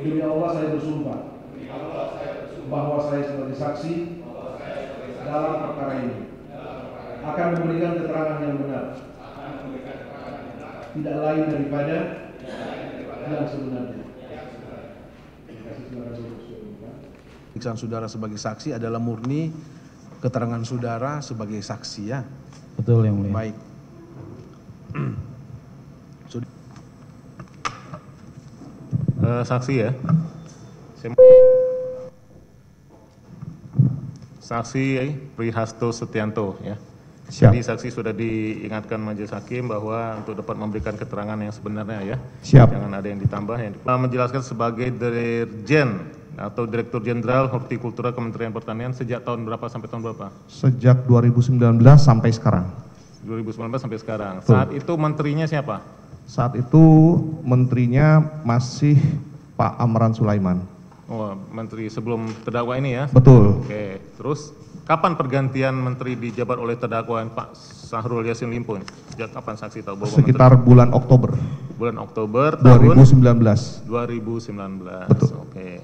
Demi Allah saya bersumpah bahwa saya sebagai saksi dalam perkara ini akan memberikan keterangan yang benar, tidak lain daripada yang sebenarnya. Pemeriksaan saudara sebagai saksi adalah murni keterangan saudara sebagai saksi, ya? Betul, Yang Mulia. Baik. Saksi ya. Saksi Prihasto Setianto ya. Siap. Jadi saksi sudah diingatkan majelis hakim bahwa untuk dapat memberikan keterangan yang sebenarnya ya. Siap. Jangan ada yang ditambah. Menjelaskan sebagai Dirjen atau Direktur Jenderal Hortikultura Kementerian Pertanian sejak tahun berapa sampai tahun berapa? Sejak 2019 sampai sekarang. 2019 sampai sekarang. Betul. Saat itu menterinya siapa? Saat itu menterinya masih Pak Amran Sulaiman. Oh, menteri sebelum terdakwa ini ya? Betul. Oke, terus kapan pergantian menteri dijabat oleh terdakwa Pak Syahrul Yassin Limpo? Sejak kapan saksi tahu bahwa Sekitar bulan Oktober bulan Oktober tahun 2019. 2019. Betul. Oke.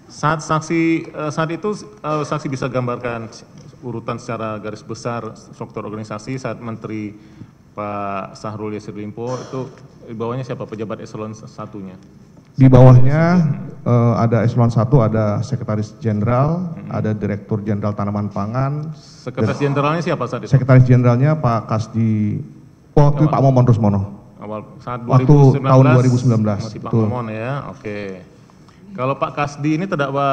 Saat itu saksi bisa gambarkan urutan secara garis besar struktur organisasi saat menteri Pak Syahrul Yassin Limpo itu di bawahnya siapa pejabat eselon satunya? Di bawahnya ada eselon 1, ada sekretaris jenderal, ada direktur jenderal tanaman pangan. Sekretaris jenderalnya siapa saat itu? Sekretaris jenderalnya Pak Kasdi, waktu Pak Momon Rusmono. Awal saat Waktu 2019, tahun 2019, masih Pak betul. Momon ya. Oke. Kalau Pak Kasdi ini terdakwa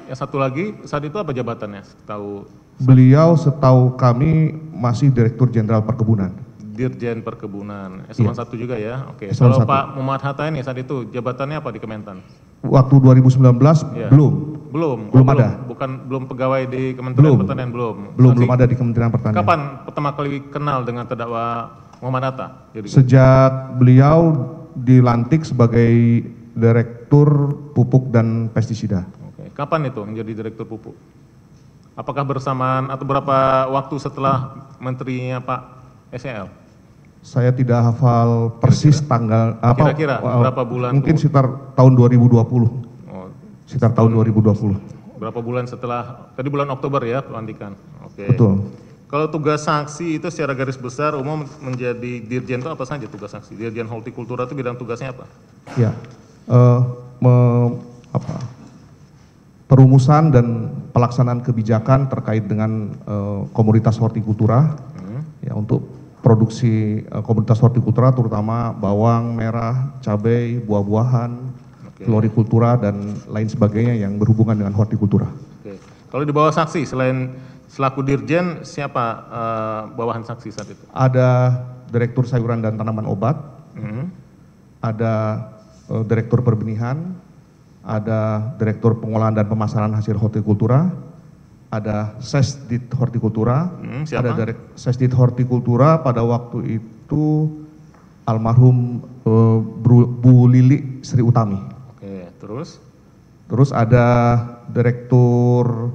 yang satu lagi saat itu apa jabatannya? Tahu Beliau setahu kami masih direktur jenderal perkebunan. Dirjen Perkebunan, eselon 1 juga ya. Oke. Eselon Kalau 1. Pak Muhammad Hatta ini saat itu jabatannya apa di Kementan? Waktu 2019 Ya. belum. Belum ada. Belum pegawai di Kementerian Belum. Pertanian Belum Saksi, ada di Kementerian Pertanian. Kapan pertama kali kenal dengan terdakwa Muhammad Hatta? Jadi, Sejak beliau dilantik sebagai direktur pupuk dan pestisida. oke. Kapan itu menjadi direktur pupuk? Apakah bersamaan atau berapa waktu setelah menterinya Pak SEL? Saya tidak hafal persis tanggal apa. Kira-kira berapa bulan Mungkin kemudian? sekitar tahun 2020. Oh, Sekitar tahun 2020. berapa bulan setelah tadi bulan Oktober ya pelantikan? Oke. Betul. Kalau tugas saksi itu secara garis besar umum menjadi dirjen itu apa saja tugas saksi? Dirjen Hortikultura itu bidang tugasnya apa? Ya. Perumusan dan pelaksanaan kebijakan terkait dengan komoditas hortikultura ya, untuk produksi komoditas hortikultura terutama bawang merah, cabai, buah-buahan, florikultura dan lain sebagainya yang berhubungan dengan hortikultura. Oke. Kalau di bawah saksi selain selaku dirjen siapa bawahan saksi saat itu? Ada direktur sayuran dan tanaman obat, ada direktur perbenihan, ada direktur pengolahan dan pemasaran hasil hortikultura, ada Sesdit Hortikultura, siapa? ada Sesdit Hortikultura pada waktu itu almarhum Bu Lili Sri Utami. Oke, terus? Terus ada direktur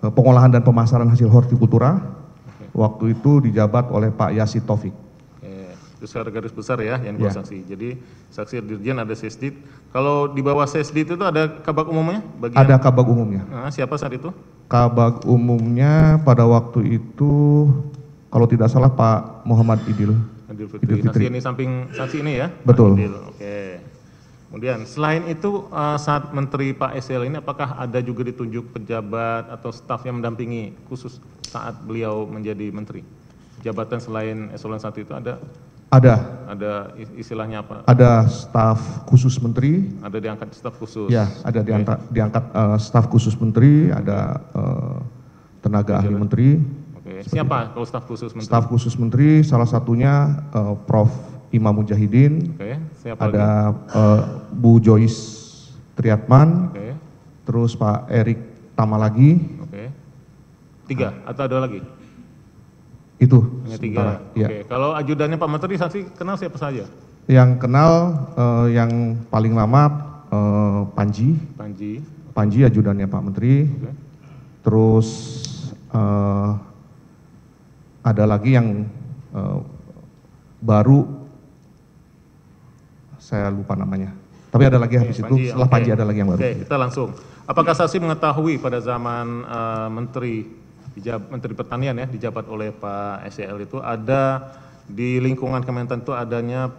pengolahan dan pemasaran hasil hortikultura, waktu itu dijabat oleh Pak Yasi Taufik. Oke, itu secara garis besar ya yang dua saksi. Jadi saksi dirjen ada Sesdit. Kalau di bawah Sesdit itu ada kabak umumnya? Ada kabak umumnya. Nah, siapa saat itu? Kabak umumnya pada waktu itu kalau tidak salah Pak Muhammad Idil. Adil Fitri. Saksi ini samping saksi ini ya? Betul. Pak Idil. Oke. Kemudian selain itu saat Menteri Pak SL ini apakah ada juga ditunjuk pejabat atau staf yang mendampingi khusus saat beliau menjadi menteri? Jabatan selain eselon 1 itu ada? Ada istilahnya apa? Ada staf khusus menteri. Ada diangkat staf khusus? Ya, ada diangkat staf khusus menteri, ada tenaga ahli menteri. Oke. Siapa kalau staf khusus menteri? Staf khusus menteri salah satunya Prof. Imam Mujahidin. Oke. Siapa Ada lagi? Bu Joyce Triatman. Oke. Terus Pak Erik Tamalagi. Oke. 3 atau ada lagi? Itu. Hanya 3. sementara, Oke. ya. Kalau ajudannya Pak Menteri saksi kenal siapa saja? Yang kenal yang paling lama Panji. Panji. Panji ajudannya Pak Menteri. Oke. Terus ada lagi yang baru, saya lupa namanya. Tapi ada lagi habis itu, Panji, setelah oke. Panji ada lagi yang baru. Oke, kita langsung. Apakah saksi mengetahui pada zaman Menteri Pertanian ya dijabat oleh Pak SEL itu ada di lingkungan Kementan itu adanya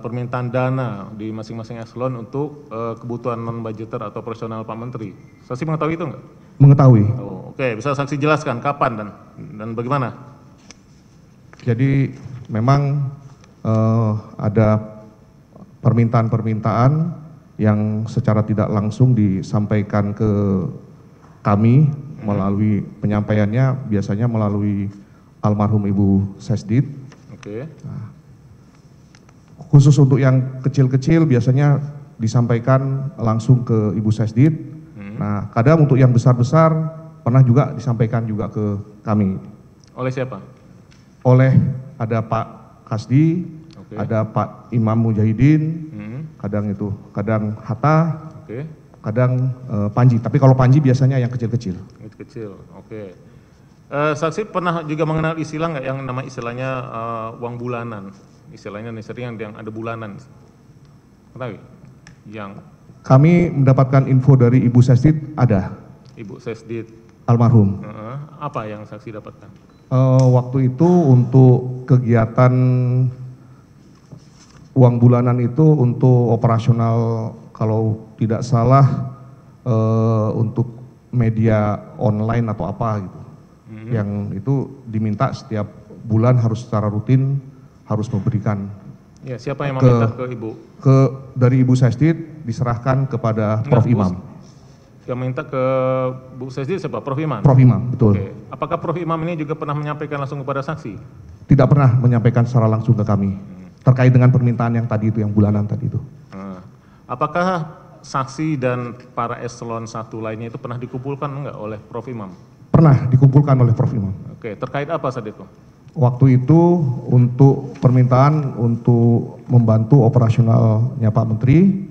permintaan dana di masing-masing eselon untuk kebutuhan non budgeter atau operasional Pak Menteri. Saksi mengetahui itu enggak? Mengetahui. Oh, oke, bisa saksi jelaskan kapan dan bagaimana? Jadi memang ada permintaan-permintaan yang secara tidak langsung disampaikan ke kami melalui penyampaiannya biasanya melalui almarhum Ibu Sesdit. Oke. Khusus untuk yang kecil-kecil biasanya disampaikan langsung ke Ibu Sesdit. Nah, kadang untuk yang besar-besar pernah juga disampaikan juga ke kami. Oleh siapa? Oleh ada Pak Kasdi, Oke. ada Pak Imam Mujahidin, kadang Hatta, Oke. kadang Panji. Tapi kalau Panji biasanya yang kecil-kecil. Kecil, oke. Saksi pernah juga mengenal istilah nggak yang nama istilahnya uang bulanan? Istilahnya nih sering yang ada bulanan. Tahu? Yang Kami mendapatkan info dari Ibu Sesdit ada, Ibu Sesdit. almarhum. Apa yang saksi dapatkan? Waktu itu untuk kegiatan uang bulanan itu untuk operasional kalau tidak salah untuk media online atau apa gitu. Yang itu diminta setiap bulan harus secara rutin harus memberikan. Ya, siapa yang meminta ke Ibu? Dari Ibu Sesdit diserahkan kepada Prof. Imam. Yang minta ke Bu Sesdit siapa? Prof. Imam? Prof. Imam, betul. Oke. Apakah Prof. Imam ini juga pernah menyampaikan langsung kepada saksi? Tidak pernah menyampaikan secara langsung ke kami. Terkait dengan permintaan yang tadi itu, yang bulanan tadi itu. Apakah saksi dan para eselon 1 lainnya itu pernah dikumpulkan enggak oleh Prof. Imam? Pernah dikumpulkan oleh Prof. Imam. Oke, terkait apa saat itu? Waktu itu untuk permintaan untuk membantu operasionalnya Pak Menteri,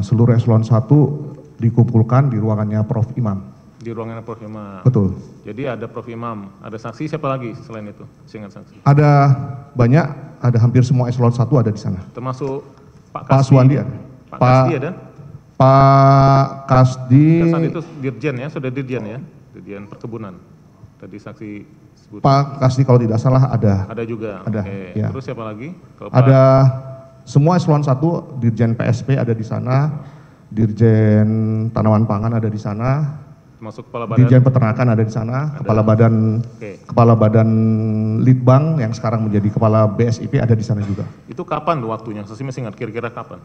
seluruh eselon 1 dikumpulkan di ruangannya Prof. Imam. Di ruangan Prof. Imam. Betul. Jadi ada Prof. Imam, ada saksi siapa lagi selain itu? Seingat saksi. Ada banyak, ada hampir semua eselon 1 ada di sana. Termasuk Pak Pak Kasdi. Suwandi ada. Pak Kasdi ada? Pak Kasdi. Kasdi itu Dirjen ya, sudah Dirjen ya? Dirjen Perkebunan. Tadi saksi sebut. Pak Kasdi kalau tidak salah ada. Ada juga. Ada, Oke. ya. Terus siapa lagi? Kalau Ada semua eselon 1, Dirjen PSP ada di sana, Dirjen Tanaman Pangan ada di sana, termasuk kepala badan. Dirjen Peternakan ada di sana, Oke. Kepala Badan Litbang yang sekarang menjadi Kepala BSIP ada di sana juga. Itu kapan tuh waktunya? Saksi masih ingat kira-kira kapan?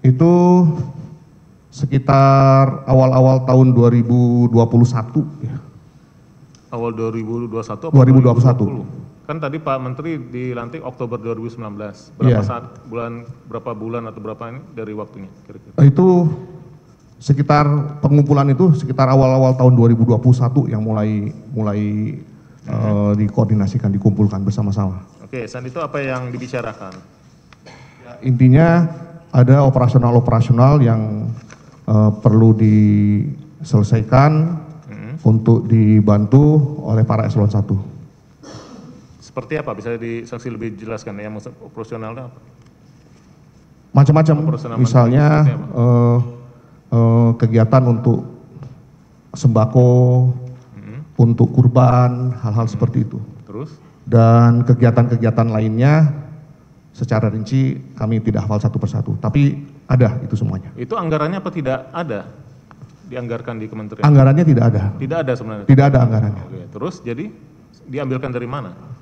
Itu sekitar awal-awal tahun 2021 ya. Awal 2021 atau 2021. 2020? Kan tadi Pak Menteri dilantik Oktober 2019. Iya. Berapa bulan atau berapa ini dari waktunya kira-kira? Itu sekitar pengumpulan itu sekitar awal-awal tahun 2021 yang mulai dikoordinasikan, dikumpulkan bersama-sama. Oke, saat itu apa yang dibicarakan? Intinya ada operasional yang perlu diselesaikan untuk dibantu oleh para eselon 1. Seperti apa? Bisa saksi lebih jelaskan ya, maksud operasionalnya apa? Macam-macam, Operasional misalnya seperti apa? kegiatan untuk sembako, untuk kurban, hal-hal seperti itu. Terus? Dan kegiatan-kegiatan lainnya secara rinci kami tidak hafal satu persatu, tapi ada itu semuanya. Itu anggarannya apa tidak ada? Dianggarkan di kementerian? Anggarannya tidak ada. Tidak ada sebenarnya? Tidak ada anggarannya. Oke, terus jadi diambilkan dari mana?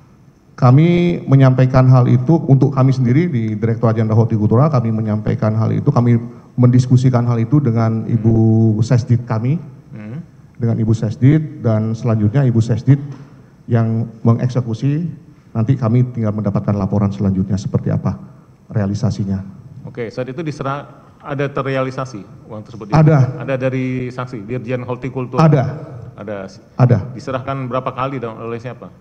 Kami menyampaikan hal itu untuk kami sendiri di Direktorat Jenderal Hortikultura, kami menyampaikan hal itu, kami mendiskusikan hal itu dengan Ibu Sesdit kami, dengan Ibu Sesdit, dan selanjutnya Ibu Sesdit yang mengeksekusi, nanti kami tinggal mendapatkan laporan selanjutnya seperti apa realisasinya. Oke, saat itu ada terrealisasi uang tersebut? Ada. Ada dari saksi, Dirjen Hortikultura? Ada. Ada. Diserahkan berapa kali oleh siapa?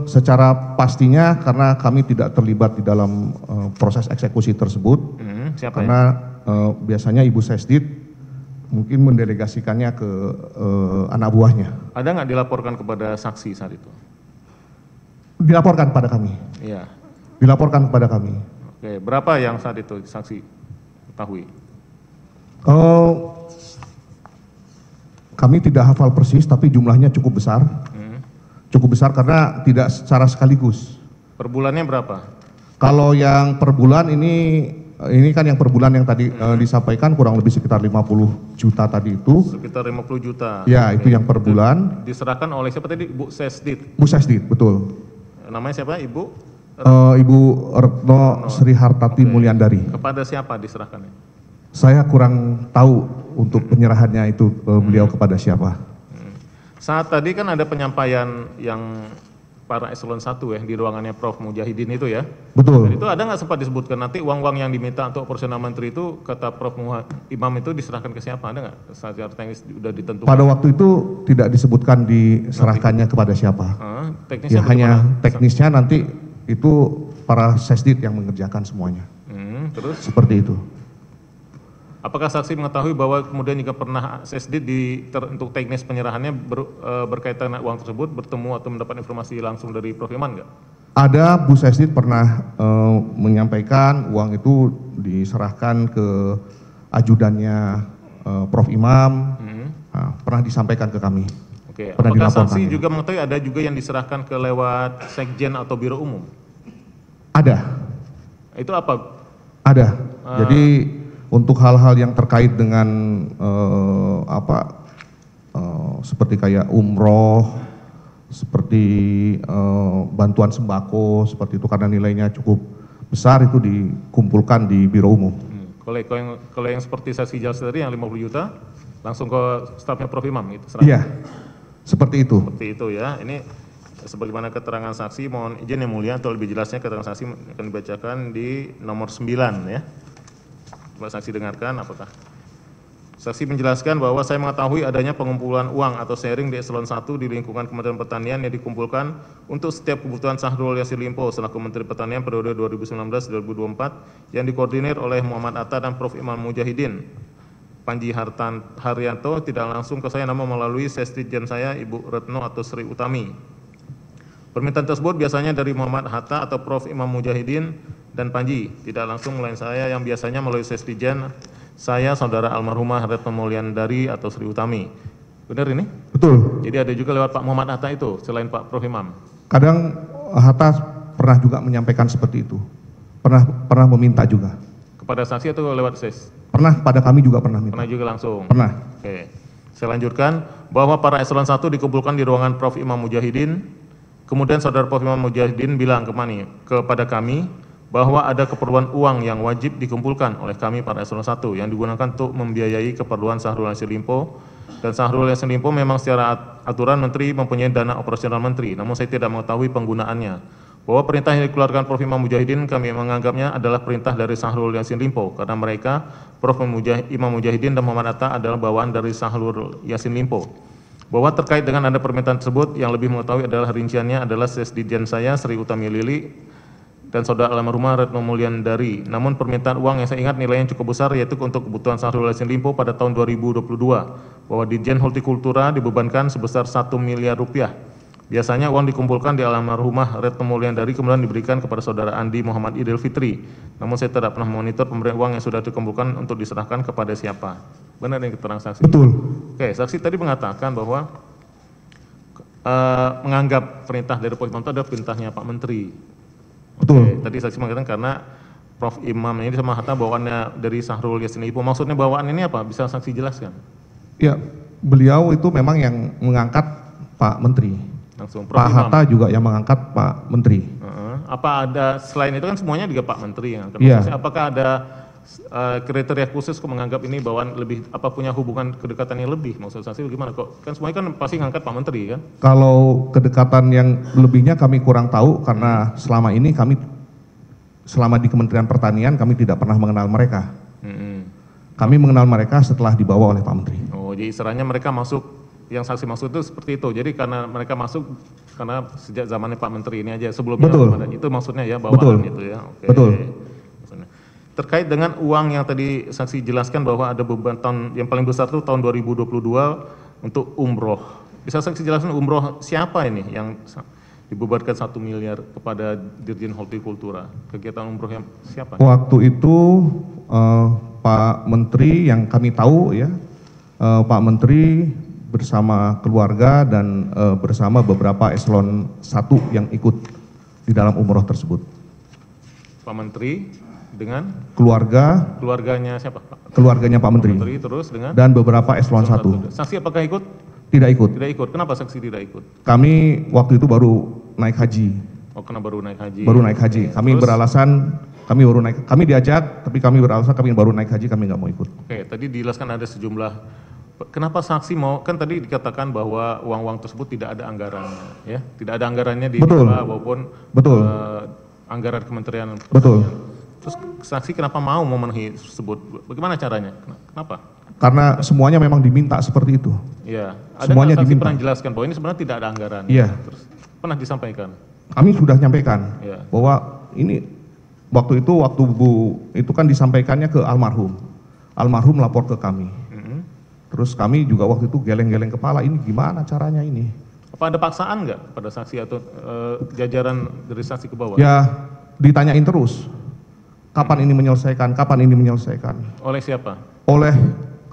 Secara pastinya karena kami tidak terlibat di dalam proses eksekusi tersebut, Siapa karena biasanya Ibu Sesdit mungkin mendelegasikannya ke anak buahnya. Ada nggak dilaporkan kepada saksi saat itu? Dilaporkan kepada kami. Iya. Dilaporkan kepada kami. Oke, berapa yang saat itu saksi ketahui? Kami tidak hafal persis, tapi jumlahnya cukup besar. Cukup besar karena tidak secara sekaligus. Per bulannya berapa? Kalau yang per bulan ini kan yang per bulan yang tadi disampaikan kurang lebih sekitar 50 juta tadi itu. Sekitar 50 juta. Ya, itu yang per bulan. Diserahkan oleh siapa tadi? Bu Sesdit. Bu Sesdit, betul. Namanya siapa, Ibu? Ibu Retno Sri Hartati Mulyandari. Kepada siapa diserahkannya? Saya kurang tahu untuk penyerahannya itu beliau kepada siapa. Saat tadi kan ada penyampaian yang para eselon 1 ya di ruangannya Prof Mujahidin itu ya. Betul. Dan itu ada nggak sempat disebutkan nanti uang-uang yang diminta untuk operasional menteri itu kata Prof Imam itu diserahkan ke siapa, ada nggak? Secara teknis sudah ditentukan. Pada waktu itu tidak disebutkan diserahkannya kepada siapa. Teknisnya Ya, hanya teknisnya nanti itu para sesdit yang mengerjakan semuanya. Terus? Seperti itu. Apakah saksi mengetahui bahwa kemudian jika pernah sesdit untuk teknis penyerahannya berkaitan dengan uang tersebut bertemu atau mendapat informasi langsung dari Prof Iman nggak? Ada, Bu Sesdit pernah menyampaikan uang itu diserahkan ke ajudannya Prof Imam, pernah disampaikan ke kami. Oke. Pernah Apakah dilaporkan, saksi ya. juga mengetahui ada juga yang diserahkan ke lewat sekjen atau biro umum? Ada. Itu apa? Ada. Jadi untuk hal-hal yang terkait dengan seperti kayak umroh, seperti bantuan sembako, seperti itu karena nilainya cukup besar itu dikumpulkan di biro umum. Kalau yang seperti saksi jelas tadi yang 50 juta langsung ke stafnya Prof Imam gitu. Iya. Seperti itu. Seperti itu ya. Ini sebagaimana keterangan saksi, mohon izin yang mulia untuk lebih jelasnya keterangan saksi akan dibacakan di nomor 9 ya. Coba saksi dengarkan apakah. Saksi menjelaskan bahwa saya mengetahui adanya pengumpulan uang atau sharing di eselon 1 di lingkungan Kementerian Pertanian yang dikumpulkan untuk setiap kebutuhan Syahrul Yassin Limpo selaku Menteri Pertanian periode 2019-2024 yang dikoordinir oleh Muhammad Atta dan Prof Imam Mujahidin. Panji Haryanto tidak langsung ke saya namun melalui sesdijen saya Ibu Retno atau Sri Utami. Permintaan tersebut biasanya dari Muhammad Hatta atau Prof Imam Mujahidin dan Panji, tidak langsung melain saya yang biasanya melalui sesdijen saya saudara almarhumah Retno Mulyandari atau Sri Utami. Benar ini? Betul. Jadi ada juga lewat Pak Muhammad Hatta itu selain Pak Prof Imam. Kadang Hatta pernah juga menyampaikan seperti itu. Pernah meminta juga. Kepada saksi atau lewat ses? Pernah pada kami juga pernah minta. Pernah juga langsung. Pernah. Oke. Saya lanjutkan bahwa para eselon 1 dikumpulkan di ruangan Prof Imam Mujahidin. Kemudian saudara Prof Imam Mujahidin bilang kepada kami bahwa ada keperluan uang yang wajib dikumpulkan oleh kami para eselon 1 yang digunakan untuk membiayai keperluan Syahrul Yassin Limpo, dan Syahrul Yassin Limpo memang secara aturan menteri mempunyai dana operasional menteri, namun saya tidak mengetahui penggunaannya. Bahwa perintah yang dikeluarkan Prof Imam Mujahidin kami menganggapnya adalah perintah dari Syahrul Yassin Limpo karena mereka Prof Imam Mujahidin dan Muhammad Atta adalah bawaan dari Syahrul Yassin Limpo. Bahwa terkait dengan ada permintaan tersebut yang lebih mengetahui adalah rinciannya adalah sesdijen saya Sri Utami Lili dan saudara almarhumah Retno Mulyandari. Namun permintaan uang yang saya ingat nilainya cukup besar yaitu untuk kebutuhan Syahrul Yassin Limpo pada tahun 2022 bahwa Ditjen Hortikultura dibebankan sebesar 1 miliar rupiah. Biasanya uang dikumpulkan di almarhumah Retno Mulyandari kemudian diberikan kepada saudara Andi Muhammad Idil Fitri. Namun saya tidak pernah memonitor pemberian uang yang sudah dikumpulkan untuk diserahkan kepada siapa. Benar yang keterangan saksi? Betul. Oke, saksi tadi mengatakan bahwa menganggap perintah dari Prof Imam itu adalah perintahnya Pak Menteri. Betul. Tadi saksi mengatakan karena Prof Imam ini sama Hatta bawaannya dari Syahrul Yassin Limpo. Maksudnya bawaan ini apa? Bisa saksi jelaskan? Ya, beliau itu memang yang mengangkat Pak Menteri. Langsung Prof Pak Imam. Hatta juga yang mengangkat Pak Menteri. Apa ada selain itu kan semuanya juga Pak Menteri yang akan. Iya. Maksudnya apakah ada kriteria khusus kok menganggap ini bawaan lebih apa punya hubungan kedekatan yang lebih? Maksud saksi bagaimana kok? Kan semuanya kan pasti ngangkat Pak Menteri kan? Kalau kedekatan yang lebihnya kami kurang tahu karena selama ini selama di Kementerian Pertanian kami tidak pernah mengenal mereka. Kami mengenal mereka setelah dibawa oleh Pak Menteri. Oh, jadi istilahnya mereka masuk, yang saksi maksud itu seperti itu. Jadi karena mereka masuk karena sejak zamannya Pak Menteri ini aja sebelumnya. Betul. Itu maksudnya ya bawaan Betul. itu ya. Oke. Betul. Terkait dengan uang yang tadi saksi jelaskan bahwa ada beban tahun yang paling besar itu tahun 2022 untuk umroh. Bisa saksi jelaskan umroh siapa ini yang dibebankan 1 miliar kepada Dirjen Hortikultura. Kegiatan umrohnya siapa? Waktu itu Pak Menteri yang kami tahu ya, Pak Menteri bersama keluarga dan bersama beberapa eselon 1 yang ikut di dalam umroh tersebut. Pak Menteri dengan keluarganya siapa, Pak? Keluarganya Pak Menteri. Menteri terus dengan Dan beberapa eselon 1. Saksi apakah ikut? Tidak ikut. Tidak ikut. Kenapa saksi tidak ikut? Kami waktu itu baru naik haji. Oh, karena baru naik haji. Baru naik haji. Kami Terus? beralasan kami baru naik. Kami diajak, tapi kami beralasan kami baru naik haji, kami nggak mau ikut. Oke, tadi dijelaskan ada sejumlah. Kenapa saksi mau? Kan tadi dikatakan bahwa uang-uang tersebut tidak ada anggarannya, ya? Tidak ada anggarannya di Betul. DIPA maupun Betul. Anggaran Kementerian. Betul. Terus saksi kenapa mau memenuhi tersebut? Bagaimana caranya? Kenapa? Karena semuanya memang diminta seperti itu. Iya. Ada Semuanya nggak saksi diminta. pernah jelaskan bahwa ini sebenarnya tidak ada anggaran. Iya. Terus pernah disampaikan. Kami sudah nyampaikan Iya. bahwa ini waktu Bu itu kan disampaikannya ke almarhum. Almarhum lapor ke kami. Terus kami juga waktu itu geleng-geleng kepala, ini gimana caranya ini? Apa ada paksaan nggak pada saksi atau jajaran dari saksi ke bawah? Ya ditanyain terus, kapan ini menyelesaikan, kapan ini menyelesaikan. Oleh siapa? Oleh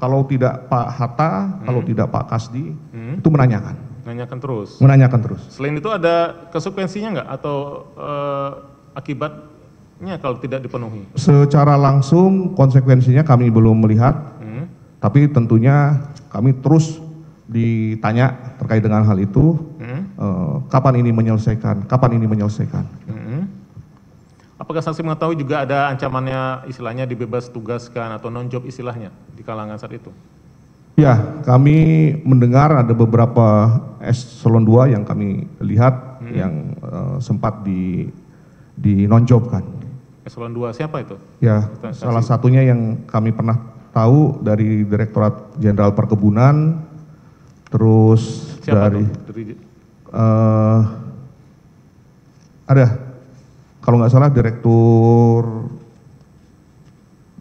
kalau tidak Pak Hatta, kalau tidak Pak Kasdi, itu menanyakan. Nanyakan terus. Menanyakan terus. Selain itu ada konsekuensinya nggak atau akibatnya kalau tidak dipenuhi? Secara langsung konsekuensinya kami belum melihat, tapi tentunya kami terus ditanya terkait dengan hal itu, kapan ini menyelesaikan, kapan ini menyelesaikan. Apakah saksi mengetahui juga ada ancamannya istilahnya dibebas tugaskan atau non-job istilahnya di kalangan saat itu? Ya, kami mendengar ada beberapa eselon 2 yang kami lihat yang sempat di non-jobkan. Eselon 2 siapa itu? Ya, salah satunya yang kami pernah tahu dari Direktorat Jenderal Perkebunan, terus Siapa dari tuh? ada kalau nggak salah Direktur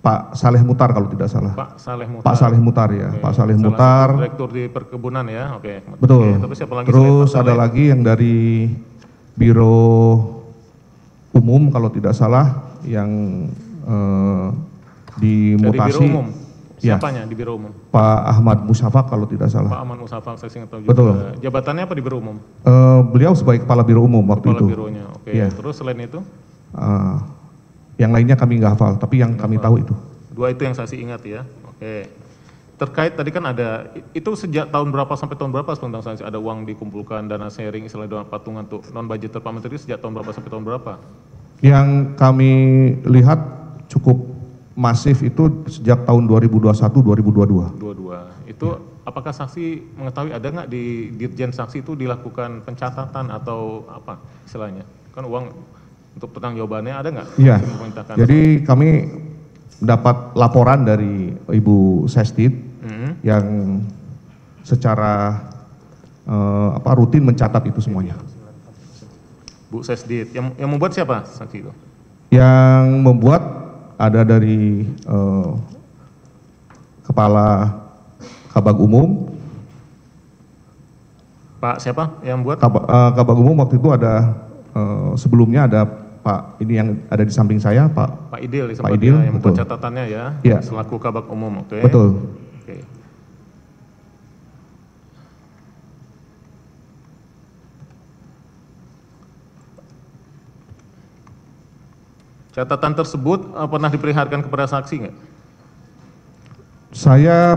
Pak Saleh Mutar kalau tidak salah. Pak Saleh Mutar. Pak Saleh Mutar ya, Oke. Pak Saleh Salah Mutar. satu Direktur di Perkebunan ya, oke. Betul. Oke, tapi siapa lagi selain Terus Pak ada Saleh? lagi yang dari Biro Umum kalau tidak salah yang dimutasi. Dari Biro Umum. Ya. Siapanya di Biro Umum? Pak Ahmad Musyafaq kalau tidak Pak salah. Aman Musafak, saya ingat tahu juga. Betul. Jabatannya apa di Biro Umum? Beliau sebagai Kepala Biro Umum waktu Kepala itu. bironya, oke. Iya. Terus selain itu? Yang lainnya kami nggak hafal, tapi yang kami tahu itu. Dua itu yang saksi ingat ya, oke. Terkait tadi kan ada, itu sejak tahun berapa sampai tahun berapa tentang saksi ada uang dikumpulkan, dana sharing, istilah dana patungan untuk non budgeter Pak Menteri sejak tahun berapa sampai tahun berapa? Yang kami lihat cukup masif itu sejak tahun 2021-2022. 22. Itu apakah saksi mengetahui ada nggak di Dirjen Saksi itu dilakukan pencatatan atau apa istilahnya? Kan uang untuk pertanggungjawabannya ada nggak? Iya. Saksi memerintahkan Jadi kami dapat laporan dari Ibu Sestid yang secara rutin mencatat itu semuanya. Bu Sesdit, yang membuat siapa saksi itu? Yang membuat ada dari Kepala Kabag Umum. Pak siapa yang buat? Kabag Umum waktu itu ada sebelumnya ada Pak ini yang ada di samping saya Pak Idil, Pak Idil, yang membuat betul. catatannya ya, Iya. selaku Kabag Umum, oke. Betul. Oke. Catatan tersebut pernah diperlihatkan kepada saksi nggak? Saya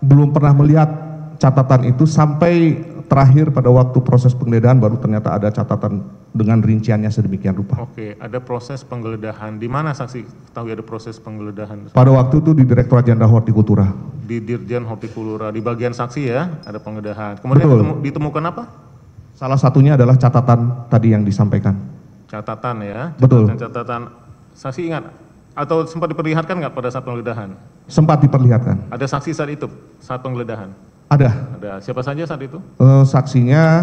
belum pernah melihat catatan itu sampai terakhir pada waktu proses penggeledahan baru ternyata ada catatan dengan rinciannya sedemikian rupa. Oke, ada proses penggeledahan. Di mana saksi tahu ada proses penggeledahan? Pada waktu itu di Direktorat Jenderal Hortikultura. Di Dirjen Hortikultura, di bagian saksi ya, ada penggeledahan. Kemudian Betul. ditemukan apa? Salah satunya adalah catatan tadi yang disampaikan. Catatan ya. Betul. Catatan. Saksi ingat atau sempat diperlihatkan nggak pada saat penggeledahan? Sempat diperlihatkan. Ada saksi saat itu, saat penggeledahan? Ada. Ada. Siapa saja saat itu? Saksinya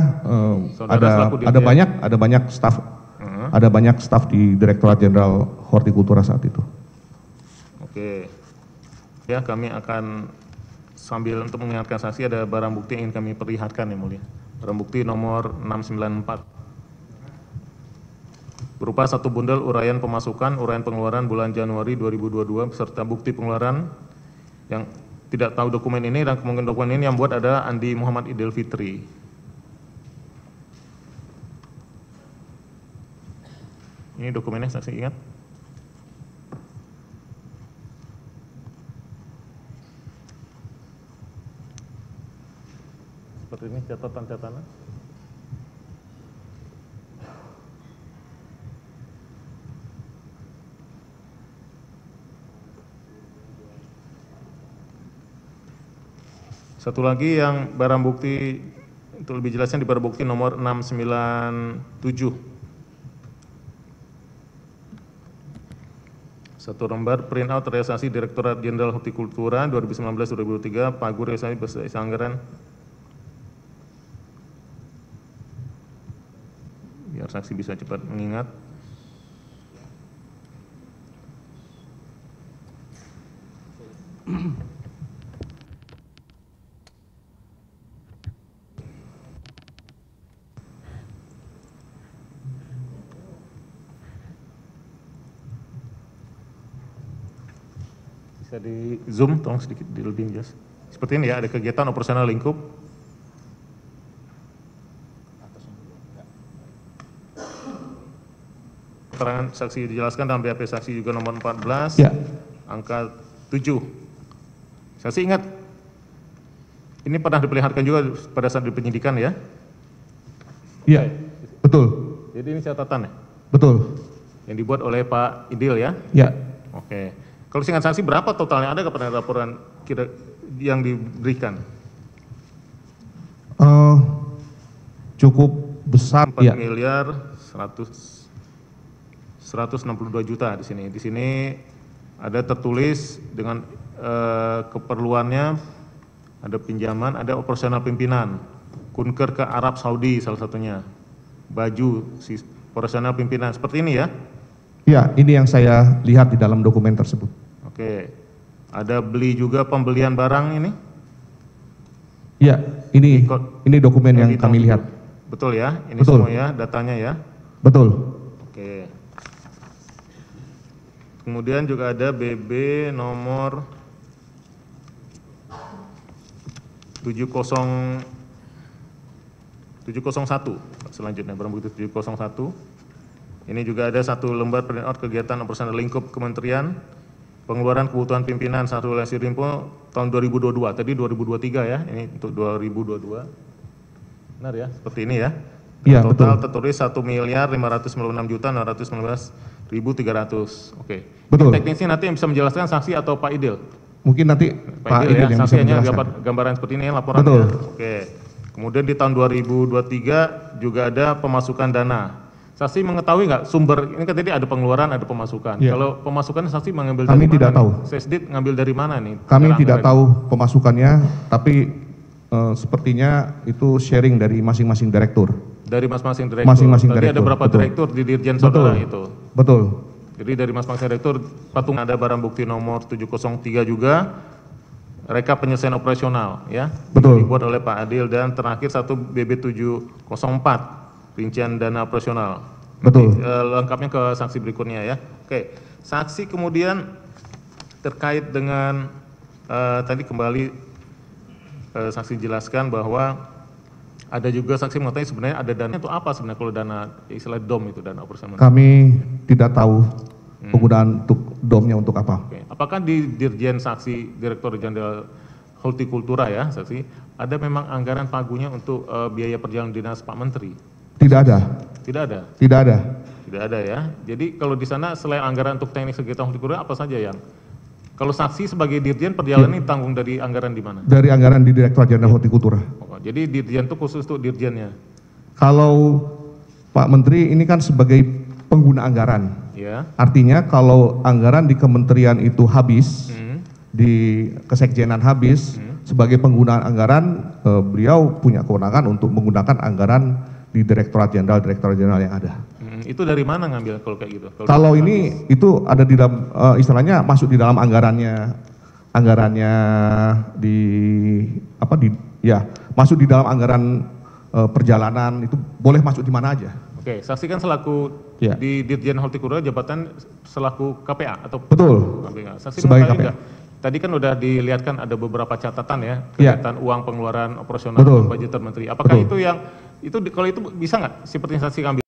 Saudara selaku ada dirjen. banyak staf. Ada banyak staf di Direktorat Jenderal Hortikultura saat itu. Oke. Ya, kami akan sambil untuk mengingatkan saksi ada barang bukti yang ingin kami perlihatkan yang mulia. Barang bukti nomor 694. berupa 1 bundel uraian pemasukan, uraian pengeluaran bulan Januari 2022 beserta bukti pengeluaran yang tidak tahu dokumen ini, dan kemungkinan dokumen ini yang buat ada Andi Muhammad Idil Fitri. Ini dokumennya, saksi ingat? Seperti ini catatan-catatan. Satu lagi yang barang bukti, untuk lebih jelasnya di barang bukti nomor 697. Satu lembar printout realisasi Direktorat Jenderal Hortikultura 2019-2023, pagu realisasi beserta anggaran. Biar saksi bisa cepat mengingat. Bisa di zoom, tolong sedikit lebih jelas. Seperti ini ya, ada kegiatan operasional lingkup. Keterangan saksi dijelaskan dalam BAP saksi juga nomor 14, Ya. angka 7. Saksi ingat, ini pernah diperlihatkan juga pada saat di penyidikan ya? Iya, betul, Jadi ini catatan ya? betul. Yang dibuat oleh Pak Idil ya? Ya, Oke. Kalau singkat saksi berapa totalnya, ada kepada laporan kira yang diberikan? cukup besar. 4 Ya, miliar 162 juta di sini. Di sini ada tertulis dengan keperluannya, ada pinjaman, ada operasional pimpinan, kunker ke Arab Saudi salah satunya, baju operasional pimpinan, seperti ini ya? ya, ini yang saya lihat di dalam dokumen tersebut. Oke. Ada beli juga pembelian barang ini? Ya, ini dokumen yang kami lihat. Betul ya? Ini Betul. semua ya, datanya ya? Betul. Oke. Kemudian juga ada BB nomor 701 selanjutnya, barang bukti 701. Ini juga ada 1 lembar printout kegiatan operasional lingkup kementerian, pengeluaran kebutuhan pimpinan satu relasi rimpo tahun 2022, tadi 2023 ya, ini untuk 2022. Benar ya, seperti ini ya. Iya, Total betul. tertulis 1.556.619.300. Oke. Betul. Teknisnya nanti yang bisa menjelaskan saksi atau Pak Idil? Mungkin nanti Pak Idil ya, yang bisa saksi hanya menjelaskan. gambaran seperti ini ya laporannya. Betul. Oke. Kemudian di tahun 2023 juga ada pemasukan dana. Saksi mengetahui nggak sumber, ini kan tadi ada pengeluaran, ada pemasukan. Iya. Kalau pemasukan saksi mengambil Kami dari mana? tidak tahu. Sesdit ngambil dari mana nih? Kami Cara tidak anggaran? tahu pemasukannya, tapi sepertinya itu sharing dari masing-masing direktur. Dari masing-masing direktur. Masing-masing Tadi ada direktur, berapa betul. direktur di Dirjen Saudara itu? Betul. Jadi dari masing-masing direktur patung ada barang bukti nomor 703 juga, rekap penyelesaian operasional ya. Betul. Dibuat oleh Pak Adil, dan terakhir 1 BB 704 rincian dana operasional. Betul. Lengkapnya ke saksi berikutnya ya. Oke, saksi kemudian terkait dengan tadi kembali saksi jelaskan bahwa ada juga saksi mengatakan sebenarnya ada dana itu apa sebenarnya, kalau dana istilah DOM itu, dana operasional. Kami tidak tahu penggunaan untuk DOM-nya untuk apa. Oke. Apakah di Dirjen Saksi Direktur Jenderal Hortikultura ya saksi, ada memang anggaran pagunya untuk biaya perjalanan dinas Pak Menteri? Tidak ada. Tidak ada. Tidak ada. Tidak ada ya. Jadi kalau di sana selain anggaran untuk teknik kegiatan hortikultura apa saja yang, kalau saksi sebagai dirjen perjalanan ini tanggung dari anggaran di mana? Dari anggaran di Direktorat Jenderal Hortikultura. Oh, jadi dirjen itu khusus untuk dirjennya. Kalau Pak Menteri ini kan sebagai pengguna anggaran. Ya. Artinya kalau anggaran di kementerian itu habis, di kesekjenan habis, sebagai penggunaan anggaran, beliau punya kewenangan untuk menggunakan anggaran di Direktorat Jenderal yang ada. Itu dari mana ngambil kalau kayak gitu? Kalau ini itu ada di dalam istilahnya masuk di dalam anggarannya di apa di ya masuk di dalam anggaran perjalanan, itu boleh masuk di mana aja. Oke, saksi kan selaku Ya. di Dirjen Hortikultura jabatan selaku KPA atau Betul. KPA. Saksi Sebagai mengetahui KPA. nggak? Tadi kan udah dilihatkan ada beberapa catatan ya, Ya. kelihatan uang pengeluaran operasional Betul. budgeter menteri. Apakah Betul. itu yang kalau itu bisa nggak seperti yang saksi ambil?